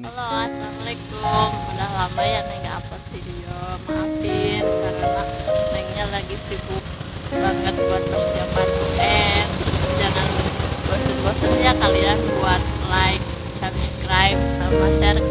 Halo, assalamualaikum. Udah lama ya neng gak upload video. Maafin karena nengnya lagi sibuk banget buat persiapan UN. Terus jangan bosen-bosen ya kalian buat like, subscribe, sama share